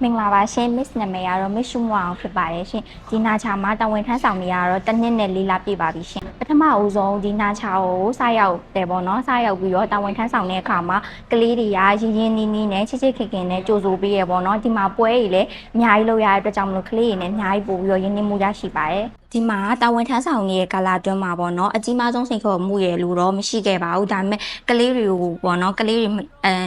မင်္ဂလာပါရှင် Miss နာမည်ကတော့ Miss ရှုမွာအောင်ဖြစ်ပါတယ်ရှင်ဒီနာချာမှာတာဝန်ထမ်းဆောင်နေရတော့တစ်နှစ်နဲ့4လပြည့်ပါပြီရှင်ပထမအဦးဆုံးဒီနာချာကိုစရောက်တယ်ပေါ့နော်စရောက်ပြီးတော့တာဝန်ထမ်းဆောင်တဲ့အခါမှာကလေးတွေကရင်းရင်းနှီးနှီးနဲ့ချစ်ချစ်ခင်ခင်နဲ့ကြိုဆိုပေးရပေါ့နော်ဒီမှာပွဲကြီးလည်းအများကြီးလုပ်ရတဲ့အတွက်ကြောင့်မလို့ကလေးတွေနဲ့အများကြီးပို့ပြီးတော့ရင်းနှီးမှုရရှိပါတယ်ဒီမှာတာဝန်ထမ်းဆောင်နေတဲ့ကာလာတွင်းမှာပေါ့နော်အကြီးမားဆုံးစိန်ခေါ်မှုရလို့တော့မရှိခဲ့ပါဘူးဒါပေမဲ့ကလေးတွေကိုပေါ့နော်ကလေးတွေ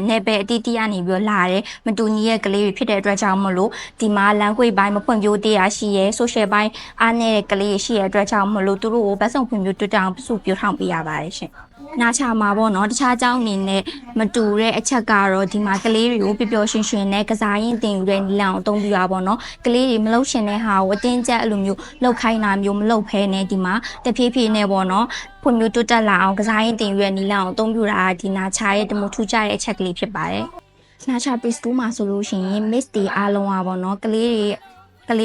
နယ်ပယ်အတီးတီးကနေပြီးတော့လာတယ်မတူညီရဲ့ကလေးတွေဖြစ်တဲ့အတွက်ကြောင့်မလို့ဒီမှာ language ဘိုင်းမဖွံ့ဖြိုးသေးရရှိရဲ social ဘိုင်းအားနည်းတဲ့ကလေးရှိရဲ့အတွက်ကြောင့်မလို့သူတို့ကိုဗတ်စုံဖွံ့ဖြိုးတိုးတက်အောင်ပြုစုပြောထောင်ပေးရပါတယ်ရှင်နာချာမှာပေါ့နော်တခြားအကြောင်းအနေနဲ့မတူတဲ့အချက်ကတော့ဒီမှာကလေးတွေကိုပျော်ပျော်ရွှင်ရွှင်နဲ့ကစားရင်တင်ယူတဲ့နီလန်ကိုအသုံးပြုရပါတော့ကလေးတွေမလှုပ်ရှင်တဲ့ဟာကိုအတင်းကျပ်အဲ့လိုမျိုးလှုပ်ခိုင်းတာမျိုးမလှုပ်ဖဲနဲ့ဒီမှာတဖြည်းဖြည်းနဲ့ပေါ့နော်ဖွံ့ဖြိုးတိုးတက်လာအောင်ကစားရင်တင်ယူတဲ့နီလန်ကိုအသုံးပြုတာဒီနာချာရဲ့တမူထူးခြားတဲ့အချက်ကလေးဖြစ်ပါတယ်နာချာ preschool မှာဆိုလို့ရှိရင် miss တွေအားလုံးอ่ะပေါ့နော်ကလေး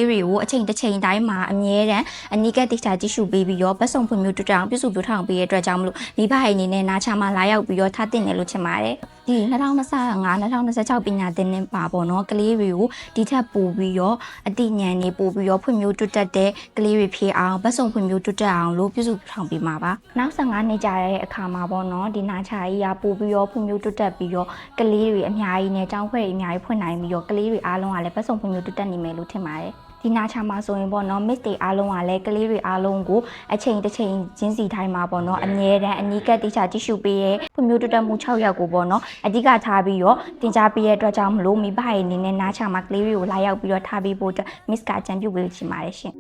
တွေကိုအချိန်တစ်ချိန်တိုင်းမှာအမြဲတမ်းအနီးကပ်တိကျကြည့်ရှုပေးပြီးတော့ပတ်စုံဖွံ့ဖြိုးတိုးတက်အောင်ပြုစုပြောထောင်ပေးရတဲ့အတွက်ကြောင့်မလို့မိဘအိမ်အနေနဲ့နာချာမှာလာရောက်ပြီးတော့ထားတင်တယ်လို့ထင်ပါတယ်ဒီ2025-2026ပညာသင်နှစ်ပါပေါ့နော်ကလေးတွေကိုဒီထက်ပိုပြီးတော့အတိညာဉ်နေပို့ပြီးတော့ဖွံ့ဖြိုးတိုးတက်တဲ့ကလေးတွေဖြစ်အောင်ပတ်စုံဖွံ့ဖြိုးတိုးတက်အောင်လို့ပြုစုထောင်ပေးမှာပါနောက်15နှစ်ကြာတဲ့အခါမှာပေါ့နော်ဒီနာချာကြီးကပို့ပြီးတော့ဖွံ့ဖြိုးတိုးတက်ပြီးတော့ကလေးတွေအများကြီးနဲ့ကျောင်းခွဲတွေအများကြီးဖွင့်နိုင်ပြီးတော့ကလေးတွေအားလုံးကလည်းပတ်စုံဖွံ့ဖြိုးတိုးတက်နေမယ်လို့ထင်ပါတယ်ဒီနာချာမှာဆိုရင်ပေါ့နော် miss တွေအားလုံးကလည်းကလေးတွေအားလုံးကိုအချိန်တစ်ချိန်ချင်းစီတိုင်းမှာပေါ့နော်အမြဲတမ်းအနီးကပ်တိကျကြည့်ရှုပေးရဲဖွံ့ဖြိုးတိုးတက်မှု6ယောက်ကိုပေါ့နော်အဓိကထားပြီးတော့တင် जा ပေးရတဲ့အတွက်ကြောင့်မလို့မိဘရဲ့အနေနဲ့နာချာမှာကလေးတွေကိုလာရောက်ပြီးတော့ထားပေးဖို့အတွက် miss ကအကြံပြုပေးချင်ပါတယ်ရှင်